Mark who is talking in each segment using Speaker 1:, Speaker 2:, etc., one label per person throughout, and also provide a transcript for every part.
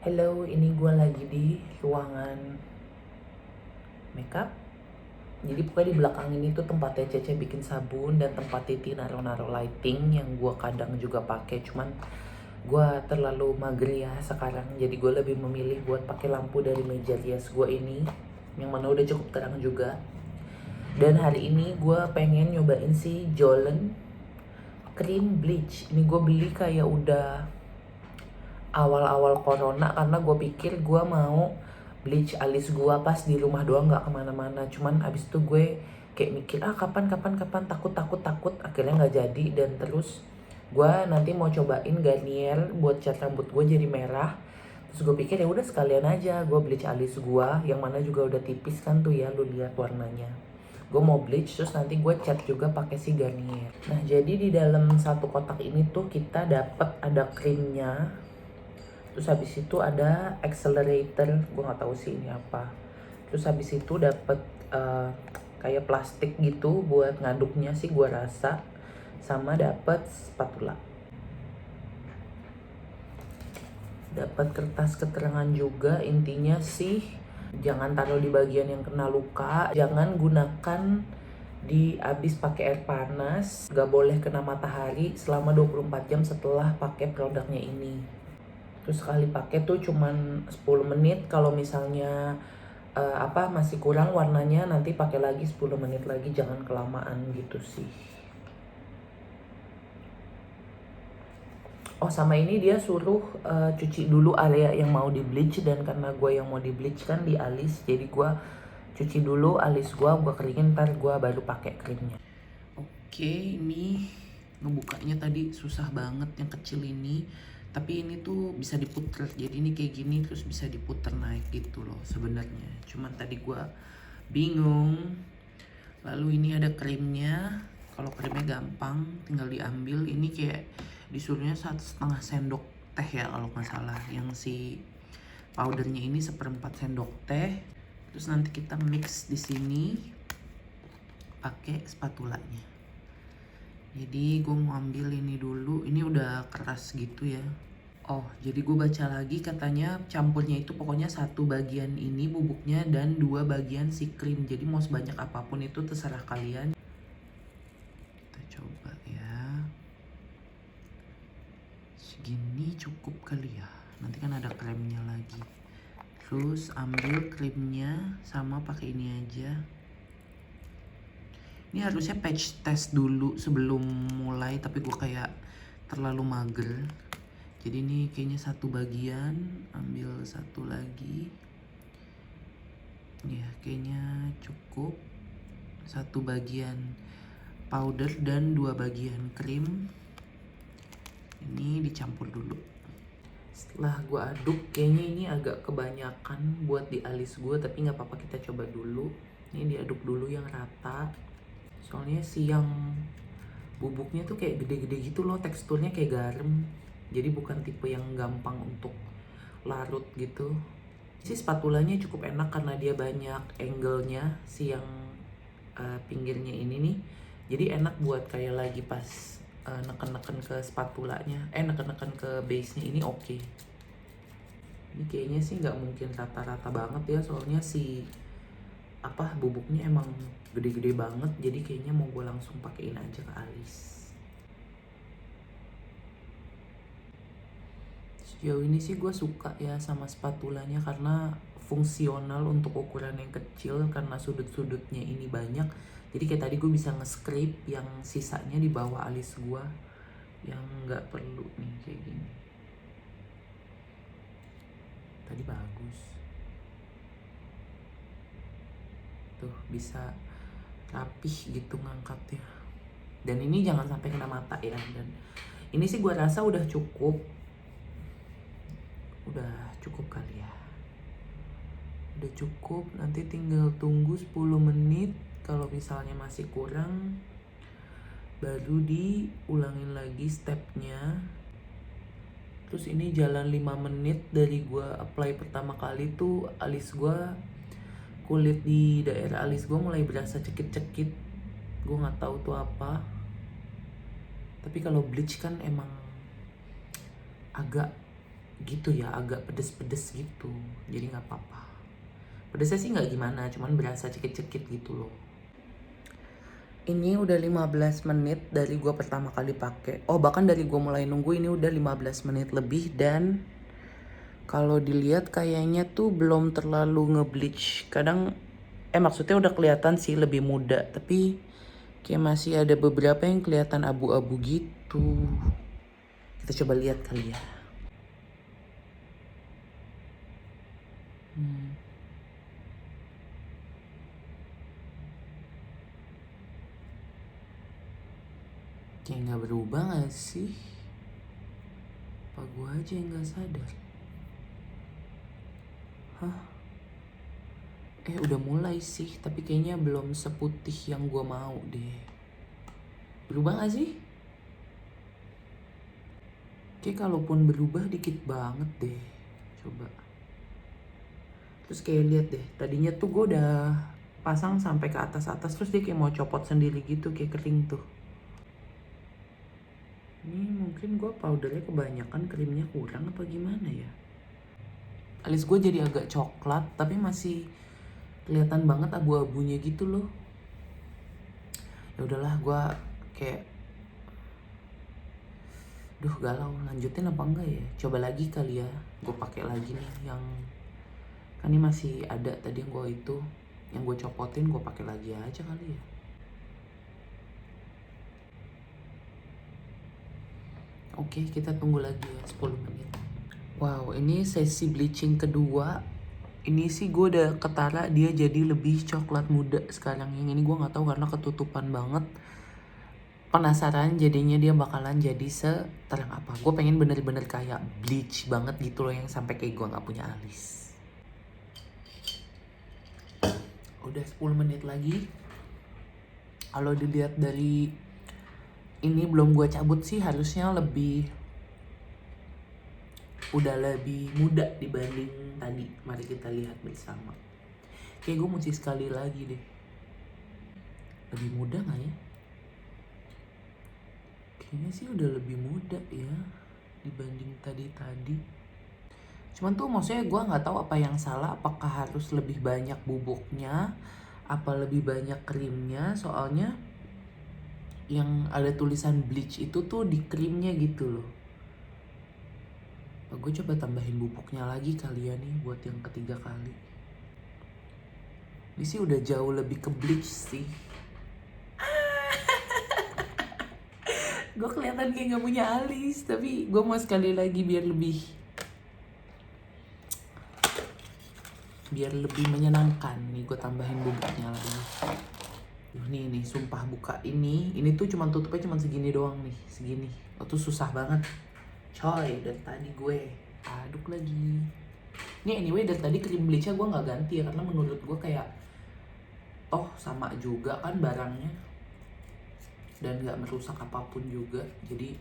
Speaker 1: Hello, ini gue lagi di ruangan makeup. Jadi pokoknya di belakang ini tuh tempatnya Cece bikin sabun dan tempat Titi naruh-naruh lighting yang gue kadang juga pakai. Cuman gue terlalu mager ya sekarang, jadi gue lebih memilih buat pakai lampu dari meja rias gue ini, yang mana udah cukup terang juga. Dan hari ini gue pengen nyobain si Jolen Cream Bleach. Ini gue beli kayak udah awal-awal corona karena gue pikir gue mau bleach alis gue pas di rumah doang, nggak kemana-mana. Cuman abis itu gue kayak mikir kapan takut akhirnya nggak jadi. Dan terus gue nanti mau cobain Garnier buat cat rambut gue jadi merah. Terus gue pikir ya udah sekalian aja gue bleach alis gue, yang mana juga udah tipis kan tuh ya, lu lihat warnanya. Gue mau bleach terus nanti gue cat juga pakai si Garnier. Nah jadi di dalam satu kotak ini tuh kita dapat ada krimnya. Terus habis itu ada accelerator, gue nggak tahu sih ini apa. Terus habis itu dapet kayak plastik gitu buat ngaduknya sih gue rasa, sama dapet spatula. Dapat kertas keterangan juga, intinya sih jangan taruh di bagian yang kena luka, jangan gunakan di abis pakai air panas, gak boleh kena matahari selama 24 jam setelah pakai produknya ini. Terus sekali pakai tuh cuman 10 menit. Kalau misalnya masih kurang warnanya, nanti pakai lagi 10 menit lagi, jangan kelamaan gitu sih. Oh sama ini dia suruh cuci dulu area yang mau di bleach, dan karena gue yang mau di bleach kan di alis, jadi gue cuci dulu alis gue keringin, ntar gue baru pakai krimnya. Oke, ini ngebukanya tadi susah banget yang kecil ini, tapi ini tuh bisa diputer, jadi ini kayak gini terus bisa diputer naik gitu loh sebenarnya. Cuman tadi gue bingung. Lalu ini ada krimnya. Kalau krimnya gampang, tinggal diambil. Ini kayak disuruhnya 1,5 sendok teh ya kalau nggak salah. Yang si powdernya ini 1/4 sendok teh. Terus nanti kita mix di sini pakai spatulanya. Jadi gue mau ambil ini dulu. Ini udah keras gitu ya. Oh, jadi gue baca lagi katanya campurnya itu pokoknya 1 bagian ini bubuknya dan 2 bagian si krim. Jadi mau sebanyak apapun itu terserah kalian. Kita coba ya. Segini cukup kali ya. Nanti kan ada kremnya lagi. Terus ambil krimnya sama pakai ini aja. Ini harusnya patch test dulu sebelum mulai, tapi gue kayak terlalu mager. Jadi ini kayaknya 1 bagian, ambil 1 lagi. Ya kayaknya cukup. 1 bagian powder dan 2 bagian krim. Ini dicampur dulu. Setelah gue aduk, kayaknya ini agak kebanyakan buat di alis gue, tapi nggak apa-apa, kita coba dulu. Ini diaduk dulu yang rata. Soalnya si yang bubuknya tuh kayak gede-gede gitu loh, teksturnya kayak garam. Jadi bukan tipe yang gampang untuk larut gitu. Si spatulanya cukup enak karena dia banyak angle-nya, si yang pinggirnya ini nih. Jadi enak buat kayak lagi pas neken-neken ke spatulanya, neken-neken ke base-nya ini oke. Ini kayaknya sih nggak mungkin rata-rata banget ya, soalnya si bubuknya emang gede-gede banget. Jadi kayaknya mau gue langsung pakein aja ke alis. Sejauh ini sih gue suka ya sama spatulanya karena fungsional untuk ukuran yang kecil, karena sudut-sudutnya ini banyak. Jadi kayak tadi gue bisa nge-scrape yang sisanya di bawah alis gue yang nggak perlu nih kayak gini. Tadi bagus tuh, bisa rapih gitu ngangkatnya. Dan ini jangan sampai kena mata ya. Dan ini sih gue rasa udah cukup kali ya. Udah cukup, nanti tinggal tunggu 10 menit. Kalau misalnya masih kurang, baru diulangin lagi stepnya. Terus ini jalan 5 menit dari gue apply pertama kali tuh, alis gue, kulit di daerah alis gue mulai berasa cekit-cekit. Gue nggak tahu tuh apa. Tapi kalau bleach kan emang agak gitu ya, agak pedes-pedes gitu. Jadi nggak apa-apa. Pedesnya sih nggak gimana, cuman berasa cekit-cekit gitu loh. Ini udah 15 menit dari gua pertama kali pakai. Oh, bahkan dari gua mulai nunggu ini udah 15 menit lebih, dan kalau dilihat kayaknya tuh belum terlalu ngebleach. Kadang maksudnya udah kelihatan sih lebih muda, tapi kayak masih ada beberapa yang kelihatan abu-abu gitu. Kita coba lihat kali ya. Kayak nggak berubah gak sih? Apa gue aja yang nggak sadar? Hah? Udah mulai sih, tapi kayaknya belum seputih yang gue mau deh. Berubah gak sih? Kayak kalaupun berubah dikit banget deh. Coba. Terus kayak lihat deh, tadinya tuh gue udah pasang sampai ke atas-atas, terus dia kayak mau copot sendiri gitu, kayak kering tuh. Ini mungkin gue powdernya kebanyakan, krimnya kurang apa gimana ya? Alis gue jadi agak coklat, tapi masih kelihatan banget abu-abunya gitu loh. Ya udahlah, gue kayak duh galau, lanjutin apa enggak ya? Coba lagi kali ya, gue pakai lagi nih yang kan ini masih ada tadi yang gue itu, yang gue copotin, gue pakai lagi aja kali ya. Oke, kita tunggu lagi ya 10 menit. Wow, ini sesi bleaching kedua. Ini sih gue udah ketara dia jadi lebih coklat muda sekarang. Yang ini gue nggak tahu karena ketutupan banget. Penasaran jadinya dia bakalan jadi seterang apa. Gue pengen bener-bener kayak bleach banget gitu loh, yang sampai kayak gue nggak punya alis. Udah 10 menit lagi. Kalau dilihat dari ini belum gue cabut sih, harusnya udah lebih muda dibanding tadi. Mari kita lihat bersama. Kayak gue mesti sekali lagi deh. Lebih muda gak ya? Kayaknya sih udah lebih muda ya dibanding tadi. Cuman tuh maksudnya gue gak tahu apa yang salah. Apakah harus lebih banyak bubuknya, apa lebih banyak krimnya. Soalnya yang ada tulisan bleach itu tuh di krimnya gitu loh. Gue coba tambahin bubuknya lagi kali ya nih buat yang ketiga kali. Ini sih udah jauh lebih ke bleach sih. Gue kelihatan kayak gak punya alis, tapi gue mau sekali lagi biar lebih menyenangkan. Nih gue tambahin bubuknya lagi. Nih sumpah buka ini tuh cuma tutupnya cuma segini doang nih, segini. Oh tuh susah banget coy, dari tadi gue aduk lagi. Ini anyway dari tadi krim bleachnya gue nggak ganti ya, karena menurut gue kayak toh sama juga kan barangnya dan nggak merusak apapun juga. Jadi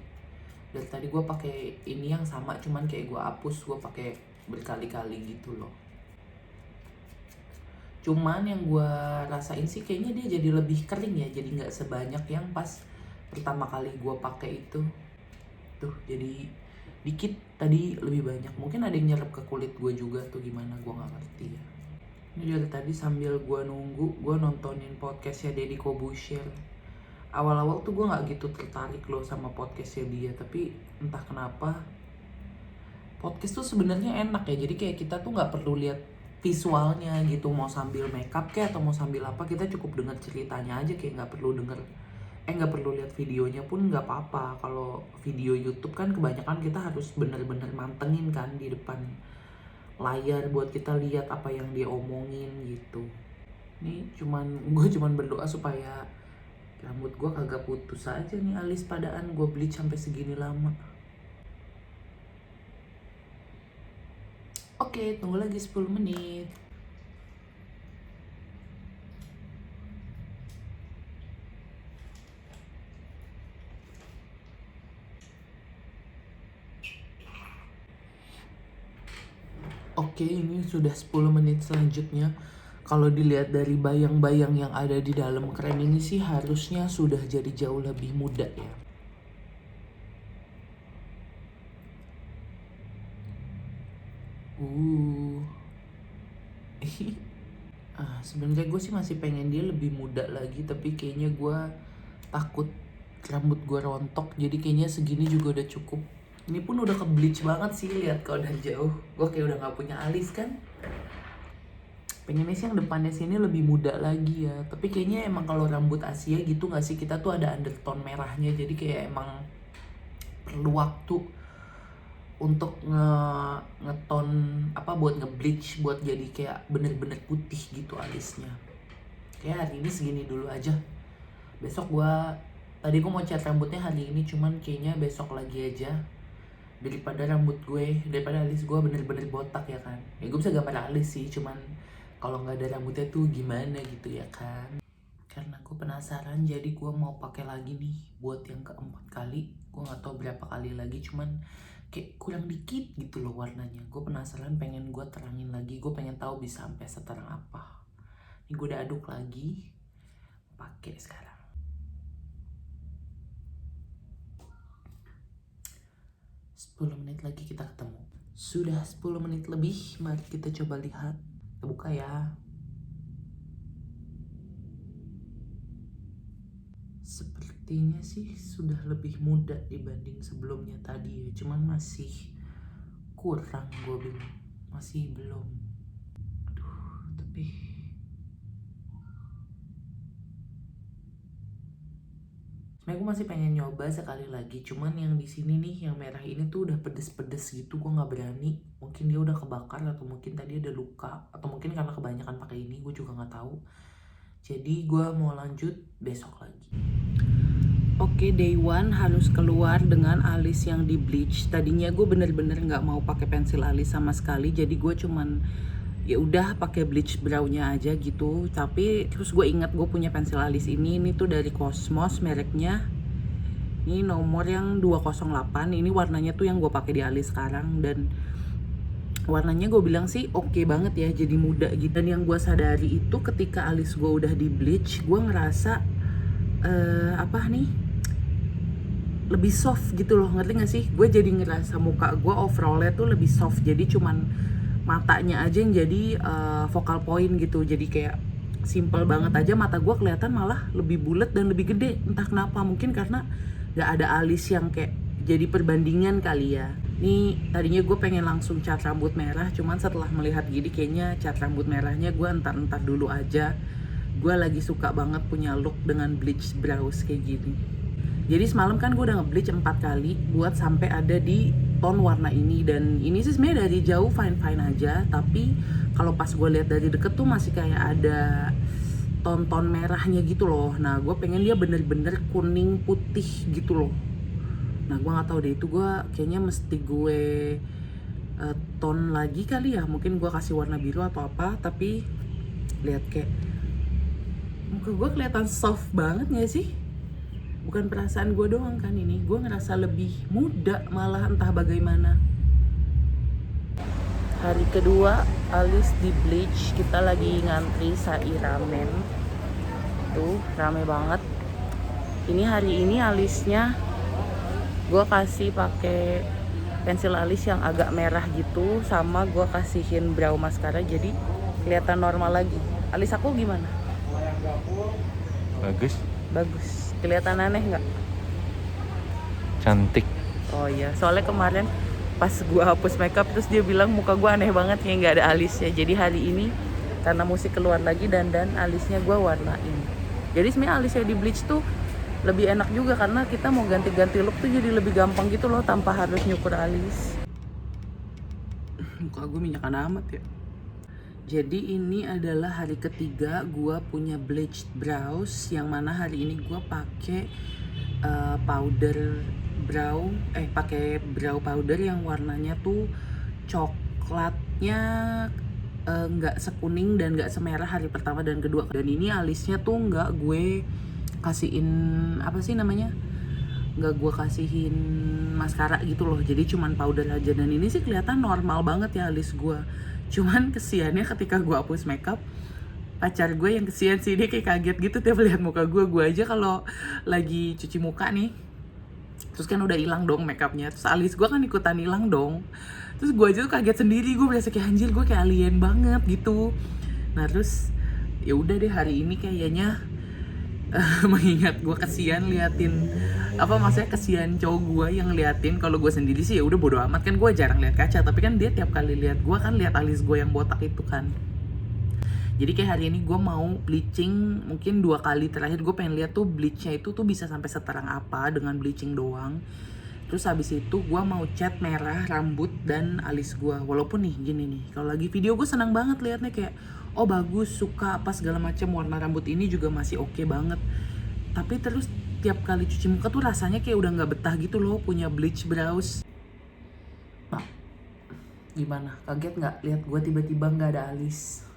Speaker 1: dari tadi gue pakai ini yang sama, cuman kayak gue hapus, gue pakai berkali-kali gitu loh. Cuman yang gue rasain sih kayaknya dia jadi lebih kering ya, jadi nggak sebanyak yang pas pertama kali gue pakai itu. Tuh jadi dikit, tadi lebih banyak. Mungkin ada yang nyerap ke kulit gue juga tuh, gimana gue nggak ngerti ya. Ini dari tadi sambil gue nunggu, gue nontonin podcastnya Deddy Corbuzier. Awal-awal tuh gue nggak gitu tertarik loh sama podcastnya dia, tapi entah kenapa podcast tuh sebenarnya enak ya. Jadi kayak kita tuh nggak perlu lihat visualnya gitu, mau sambil makeup kayak atau mau sambil apa, kita cukup dengar ceritanya aja, kayak nggak perlu lihat videonya pun nggak apa-apa. Kalau video YouTube kan kebanyakan kita harus bener-bener mantengin kan di depan layar buat kita lihat apa yang dia omongin gitu. Nih gue cuman berdoa supaya rambut gue kagak putus aja nih alis padaan gue bleach sampai segini lama. Oke, tunggu lagi 10 menit. Oke, ini sudah 10 menit selanjutnya. Kalau dilihat dari bayang-bayang yang ada di dalam krem ini sih harusnya sudah jadi jauh lebih muda ya. Uh. Sebenarnya gue sih masih pengen dia lebih muda lagi, tapi kayaknya gue takut rambut gue rontok, jadi kayaknya segini juga udah cukup. Ini pun udah ke bleach banget sih, lihat kalau dari jauh. Gue kayak udah nggak punya alis kan. Pengennya sih yang depannya sini lebih muda lagi ya, tapi kayaknya emang kalau rambut Asia gitu nggak sih, kita tuh ada undertone merahnya, jadi kayak emang perlu waktu untuk ngeton apa, buat ngebleach, buat jadi kayak bener-bener putih gitu alisnya. Kayak hari ini segini dulu aja. Besok tadi gua mau cat rambutnya hari ini, cuman kayaknya besok lagi aja. Daripada alis gue bener-bener botak ya kan. Ya gue bisa gambar alis sih, cuman kalau nggak ada rambutnya tuh gimana gitu ya kan. Karena gue penasaran, jadi gue mau pakai lagi nih buat yang keempat kali. Gue nggak tahu berapa kali lagi, cuman kayak kurang dikit gitu loh warnanya. Gue penasaran, pengen gue terangin lagi. Gue pengen tahu bisa sampai seterang apa. Ini gue udah aduk lagi, pakai sekarang. Menit lagi kita ketemu. Sudah 10 menit lebih, mari kita coba lihat. Kita buka ya. Sepertinya sih sudah lebih muda dibanding sebelumnya tadi ya, cuman masih kurang, gue bilang masih belum. Aduh, tapi sebenarnya gue masih pengen nyoba sekali lagi, cuman yang di sini nih, yang merah ini tuh udah pedes-pedes gitu, gue nggak berani. Mungkin dia udah kebakar, atau mungkin tadi ada luka, atau mungkin karena kebanyakan pakai ini, gue juga nggak tahu. Jadi gue mau lanjut besok lagi. Oke, day one harus keluar dengan alis yang di bleach. Tadinya gue bener-bener nggak mau pakai pensil alis sama sekali, jadi gue cuman ya udah pakai bleach brow-nya aja gitu. Tapi terus gue ingat gue punya pensil alis ini tuh dari Cosmos mereknya. Ini nomor yang 208. Ini warnanya tuh yang gue pakai di alis sekarang, dan warnanya gue bilang sih oke banget ya, jadi muda gitu. Dan yang gue sadari itu ketika alis gue udah di bleach, gue ngerasa lebih soft gitu loh, ngerti gak sih? Gue jadi ngerasa muka gue overallnya tuh lebih soft, jadi cuman matanya aja yang jadi focal point gitu. Jadi kayak simple banget aja, mata gue kelihatan malah lebih bulat dan lebih gede. Entah kenapa, mungkin karena gak ada alis yang kayak jadi perbandingan kali ya. Nih tadinya gue pengen langsung cat rambut merah, cuman setelah melihat gini kayaknya cat rambut merahnya gue entar dulu aja. Gue lagi suka banget punya look dengan bleach brows kayak gini. Jadi semalam kan gue udah nge-bleach 4 kali buat sampai ada di tone warna ini. Dan ini sih sebenarnya dari jauh fine-fine aja, tapi kalau pas gue lihat dari deket tuh masih kayak ada ton-ton merahnya gitu loh. Nah gue pengen dia bener-bener kuning putih gitu loh. Nah gue nggak tahu deh, itu gue kayaknya mesti gue tone lagi kali ya. Mungkin gue kasih warna biru atau apa. Tapi lihat kayak muka gue kelihatan soft banget gak sih? Bukan perasaan gue doang kan ini, gue ngerasa lebih muda malah, entah bagaimana. Hari kedua alis di bleach, kita lagi ngantri sai ramen. Tuh rame banget. Ini hari ini alisnya gue kasih pakai pensil alis yang agak merah gitu, sama gue kasihin brow mascara jadi kelihatan normal lagi. Alis aku gimana? Bagus. Kelihatan aneh nggak?
Speaker 2: Cantik.
Speaker 1: Oh iya, soalnya kemarin pas gue hapus makeup terus dia bilang muka gue aneh banget kayak nggak ada alisnya. Jadi hari ini karena mesti keluar lagi dan alisnya gue warnain. Jadi sebenarnya alisnya di bleach tuh lebih enak juga, karena kita mau ganti-ganti look tuh jadi lebih gampang gitu loh tanpa harus nyukur alis. Muka gue minyakan amat ya. Jadi ini adalah hari ketiga gue punya bleached brows, yang mana hari ini gue pakai powder brow, pakai brow powder yang warnanya tuh coklatnya nggak sekuning dan nggak semerah hari pertama dan kedua. Dan ini alisnya tuh nggak gue kasihin nggak gue kasihin maskara gitu loh, jadi cuman powder aja. Dan ini sih kelihatan normal banget ya alis gue. Cuman kesiannya ketika gue hapus makeup, pacar gue yang kesian sih, dia kayak kaget gitu tiap lihat muka gue. Gue aja kalau lagi cuci muka nih Terus kan udah hilang dong makeupnya, terus alis gue kan ikutan hilang dong. Terus gue aja tuh kaget sendiri, gue berasa kayak anjir, gue kayak alien banget gitu. Nah terus ya udah deh, hari ini kayaknya mengingat gue kesian liatin maksudnya kesian cowok gue yang liatin. Kalau gue sendiri sih ya udah bodo amat, kan gue jarang lihat kaca, tapi kan dia tiap kali lihat gue kan lihat alis gue yang botak itu kan. Jadi kayak hari ini gue mau bleaching mungkin 2 kali. Terakhir gue pengen lihat tuh bleachnya itu tuh bisa sampai seterang apa dengan bleaching doang. Terus habis itu gue mau cat merah rambut dan alis gue. Walaupun nih gini nih, kalau lagi video gue senang banget liatnya kayak oh bagus, suka apa segala macam, warna rambut ini juga masih oke banget. Tapi terus tiap kali cuci muka tuh rasanya kayak udah nggak betah gitu loh punya bleach brows. Nah, gimana? Kaget nggak lihat gue tiba-tiba nggak ada alis?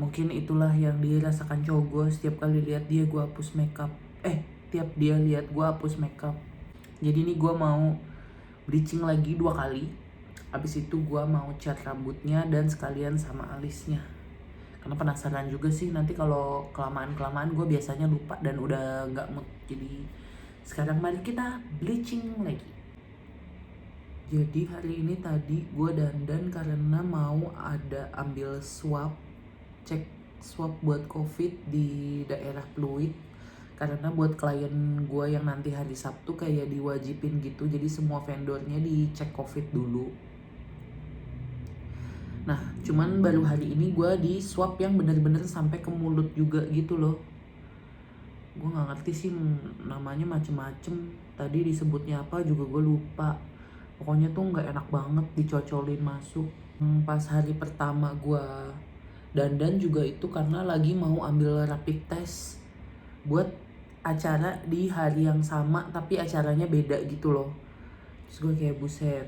Speaker 1: Mungkin itulah yang dirasakan cowok gue setiap kali lihat dia gue hapus makeup. Tiap dia lihat gue hapus makeup. Jadi ini gue mau bleaching lagi 2 kali. Habis itu gue mau cat rambutnya dan sekalian sama alisnya. Karena penasaran juga sih, nanti kalau kelamaan gue biasanya lupa dan udah nggak mood. Jadi sekarang mari kita bleaching lagi. Jadi hari ini tadi gue dandan karena mau ada ambil cek swab buat COVID di daerah Pluit. Karena buat klien gue yang nanti hari Sabtu kayak diwajibin gitu, jadi semua vendornya dicek COVID dulu. Nah, cuman baru hari ini gue di swab yang bener-bener sampai ke mulut juga gitu loh. Gue nggak ngerti sih namanya, macem-macem. Tadi disebutnya apa juga gue lupa. Pokoknya tuh nggak enak banget dicocolin masuk. Pas hari pertama gue dandan juga itu karena lagi mau ambil rapid test buat acara di hari yang sama tapi acaranya beda gitu loh. Terus gue kayak buset,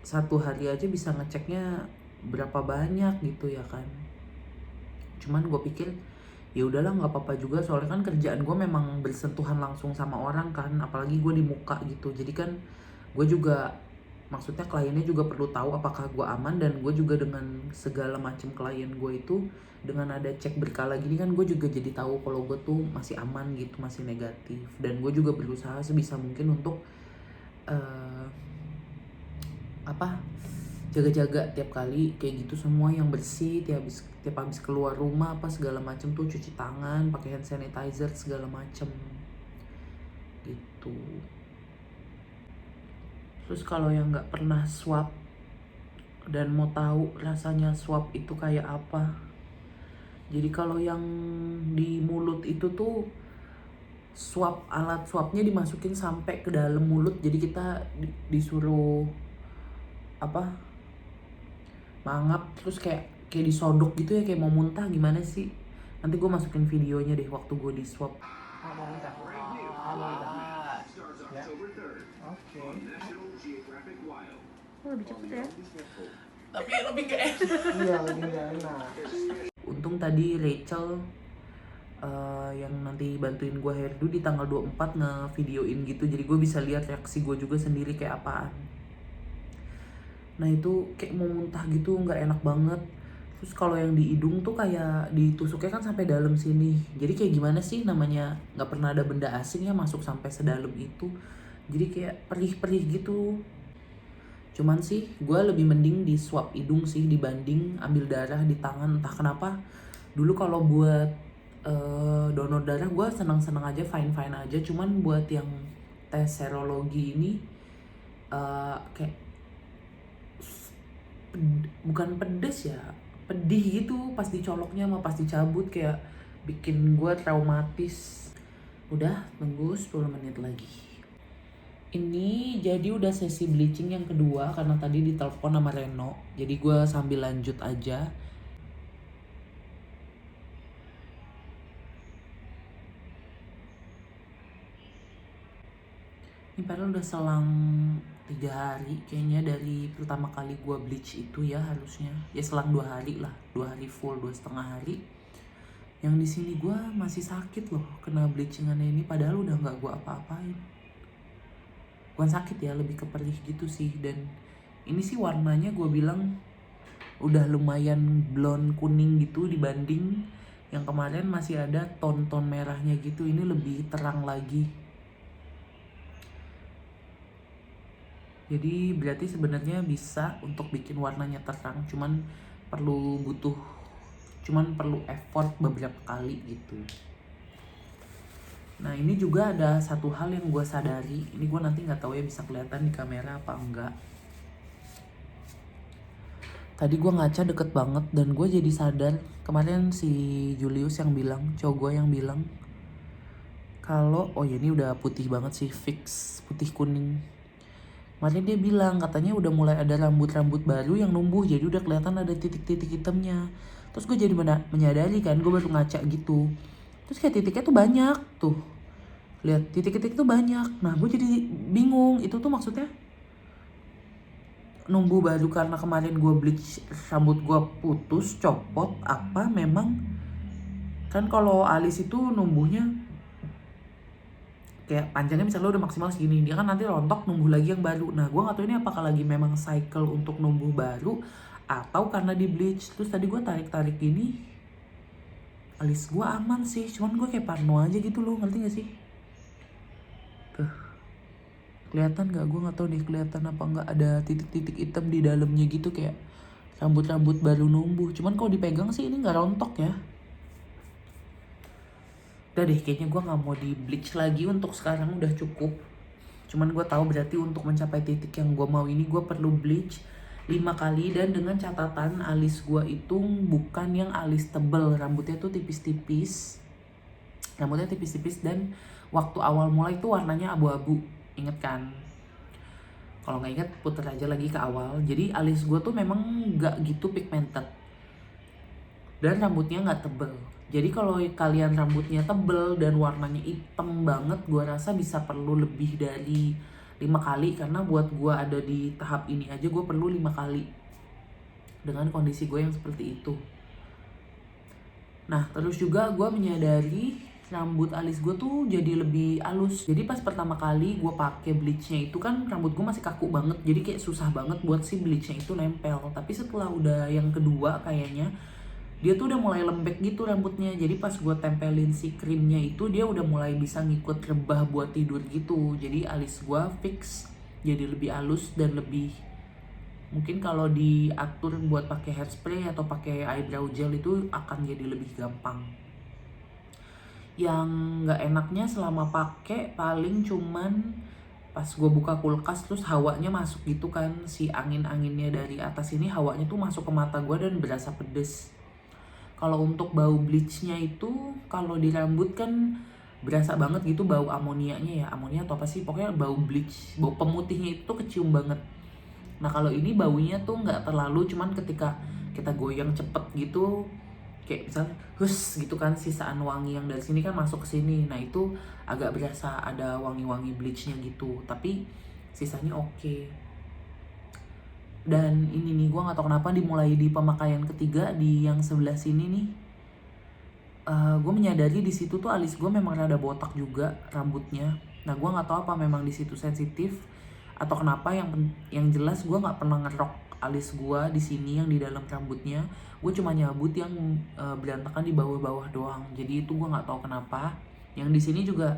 Speaker 1: 1 hari aja bisa ngeceknya berapa banyak gitu ya kan. Cuman gue pikir ya udahlah nggak apa-apa juga, soalnya kan kerjaan gue memang bersentuhan langsung sama orang kan, apalagi gue di muka gitu. Jadi kan gue juga, maksudnya kliennya juga perlu tahu apakah gue aman, dan gue juga dengan segala macam klien gue itu dengan ada cek berkala gini kan gue juga jadi tahu kalau gue tuh masih aman gitu, masih negatif. Dan gue juga berusaha sebisa mungkin untuk jaga-jaga tiap kali kayak gitu, semua yang bersih tiap habis keluar rumah apa segala macem tuh cuci tangan pakai hand sanitizer segala macem gitu. Terus kalau yang nggak pernah swab dan mau tahu rasanya swab itu kayak apa, jadi kalau yang di mulut itu tuh alat swabnya dimasukin sampai ke dalam mulut, jadi kita disuruh mangap terus kayak disodok gitu ya, kayak mau muntah gimana sih. Nanti gue masukin videonya deh waktu gue di swab.
Speaker 2: Oke.
Speaker 3: Lebih cepet ya.
Speaker 1: Tapi lebih gak enak.
Speaker 2: Iya, lebih nggak enak.
Speaker 1: Untung tadi Rachel yang nanti bantuin gue hairdo di tanggal 24 nge-videoin gitu, jadi gue bisa lihat reaksi gue juga sendiri kayak apaan. Nah itu kayak mau muntah gitu, nggak enak banget. Terus kalau yang di hidung tuh kayak ditusuknya kan sampai dalam sini, jadi kayak gimana sih namanya, nggak pernah ada benda asing ya masuk sampai sedalam itu, jadi kayak perih-perih gitu. Cuman sih gue lebih mending di swab hidung sih dibanding ambil darah di tangan. Entah kenapa dulu kalau buat donor darah gue senang-senang aja, fine-fine aja. Cuman buat yang tes serologi ini kayak bukan pedes ya, pedih gitu pas dicoloknya sama pas dicabut, kayak bikin gue traumatis. Udah tunggu 10 menit lagi. Ini jadi udah sesi bleaching yang kedua karena tadi ditelepon sama Reno, jadi gue sambil lanjut aja. Ini padahal udah selang 3 hari kayaknya dari pertama kali gue bleach itu ya, harusnya ya selang 2 hari lah, 2 hari full, 2,5 hari. Yang di sini gue masih sakit loh kena bleachingannya ini, padahal udah nggak gue apa-apain. Bukan sakit ya, lebih ke perih gitu sih. Dan ini sih warnanya gue bilang udah lumayan blonde kuning gitu dibanding yang kemarin masih ada ton-ton merahnya gitu. Ini lebih terang lagi. Jadi berarti sebenarnya bisa untuk bikin warnanya terang, cuman perlu effort beberapa kali gitu. Nah ini juga ada satu hal yang gue sadari, ini gue nanti nggak tahu ya bisa kelihatan di kamera apa enggak. Tadi gue ngaca deket banget dan gue jadi sadar kemarin si Julius yang bilang, cowok gue yang bilang kalau oh ya ini udah putih banget sih, fix putih kuning. Kemarin dia bilang katanya udah mulai ada rambut-rambut baru yang numbuh, jadi udah kelihatan ada titik-titik hitamnya. Terus gue jadi menyadari kan, gue baru ngaca gitu. Terus kayak titiknya tuh banyak tuh. Lihat titik-titik tuh banyak. Nah gue jadi bingung, itu tuh maksudnya numbuh baru karena kemarin gue bleach rambut gue putus, copot, apa memang kan kalau alis itu numbuhnya kayak panjangnya misalnya udah maksimal segini, dia kan nanti rontok numbuh lagi yang baru. Nah gue gak tahu ini apakah lagi memang cycle untuk numbuh baru atau karena di bleach. Terus tadi gue tarik-tarik gini, alis gue aman sih, cuman gue kayak parno aja gitu loh, ngerti gak sih? Tuh, kelihatan gak? Gue gak tahu deh kelihatan apa nggak ada titik-titik hitam di dalamnya gitu, kayak rambut-rambut baru numbuh. Cuman kalau dipegang sih ini nggak rontok ya. Udah deh, kayaknya gue gak mau di bleach lagi untuk sekarang, udah cukup. Cuman gue tahu berarti untuk mencapai titik yang gue mau ini gue perlu bleach 5 kali. Dan dengan catatan alis gue itu bukan yang alis tebel, rambutnya tuh tipis-tipis. Rambutnya tipis-tipis dan waktu awal mulai tuh warnanya abu-abu, inget kan? Kalau nggak inget puter aja lagi ke awal. Jadi alis gue tuh memang nggak gitu pigmented dan rambutnya nggak tebel. Jadi kalau kalian rambutnya tebel dan warnanya hitam banget, gue rasa bisa perlu lebih dari 5 kali. Karena buat gue ada di tahap ini aja gue perlu 5 kali dengan kondisi gue yang seperti itu. Nah terus juga gue menyadari rambut alis gue tuh jadi lebih halus. Jadi pas pertama kali gue pakai bleachnya itu kan rambut gue masih kaku banget, jadi kayak susah banget buat si bleachnya itu nempel. Tapi setelah udah yang kedua kayaknya dia tuh udah mulai lembek gitu rambutnya. Jadi pas gue tempelin si krimnya itu dia udah mulai bisa ngikut rebah buat tidur gitu. Jadi alis gue fix jadi lebih halus dan lebih, mungkin kalau diatur buat pakai hairspray atau pakai eyebrow gel itu akan jadi lebih gampang. Yang nggak enaknya selama pakai paling cuman pas gue buka kulkas terus hawanya masuk gitu kan, si angin-anginnya dari atas ini hawanya tuh masuk ke mata gue dan berasa pedes. Kalau untuk bau bleachnya itu kalau di rambut kan berasa banget gitu bau amonianya ya, amonia atau apa sih, pokoknya bau bleach, bau pemutihnya itu kecium banget. Nah kalau ini baunya tuh nggak terlalu, cuman ketika kita goyang cepet gitu kayak misalnya hus gitu kan, sisaan wangi yang dari sini kan masuk ke sini, nah itu agak berasa ada wangi-wangi bleachnya gitu, tapi sisanya oke. Dan ini nih gue nggak tahu kenapa dimulai di pemakaian ketiga di yang sebelah sini nih, gue menyadari di situ tuh alis gue memang rada botak juga rambutnya. Nah gue nggak tahu apa memang di situ sensitif atau kenapa. Yang jelas gue nggak pernah ngerok alis gue di sini yang di dalam rambutnya. Gue cuma nyabut yang berantakan di bawah-bawah doang. Jadi itu gue nggak tahu kenapa. Yang di sini juga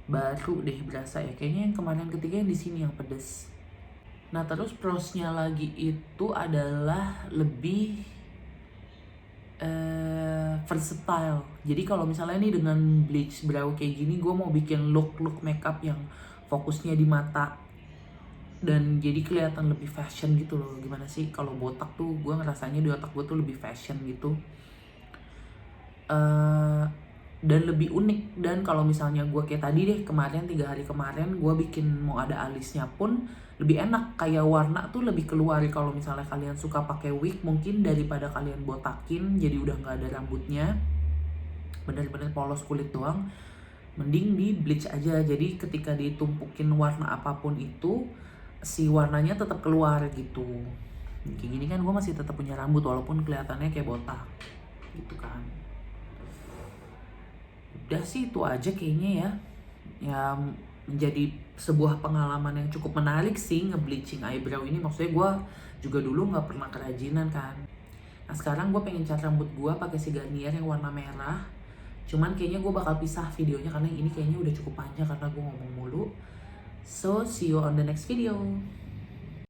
Speaker 1: baru deh berasa ya. Kayaknya yang kemarin ketiga yang di sini yang pedes. Nah terus prosnya lagi itu adalah lebih versatile. Jadi kalau misalnya nih dengan bleach brow kayak gini, gue mau bikin look makeup yang fokusnya di mata dan jadi kelihatan lebih fashion gitu loh. Gimana sih kalau botak tuh gue ngerasanya di otak gue tuh lebih fashion gitu, dan lebih unik. Dan kalau misalnya gue kayak tadi deh kemarin, 3 hari kemarin gue bikin mau ada alisnya pun lebih enak, kayak warna tuh lebih keluar. Kalau misalnya kalian suka pakai wig mungkin daripada kalian botakin jadi udah nggak ada rambutnya, bener-bener polos kulit doang, mending di bleach aja. Jadi ketika ditumpukin warna apapun itu si warnanya tetap keluar gitu. Kayak gini kan gue masih tetap punya rambut walaupun kelihatannya kayak botak gitu kan. Udah sih itu aja kayaknya ya. Ya menjadi sebuah pengalaman yang cukup menarik sih nge-bleaching eyebrow ini. Maksudnya gue juga dulu nggak pernah kerajinan kan. Nah sekarang gue pengen cat rambut gue pakai si Garnier yang warna merah. Cuman kayaknya gue bakal pisah videonya karena ini kayaknya udah cukup panjang karena gue ngomong mulu. So see you on the next video.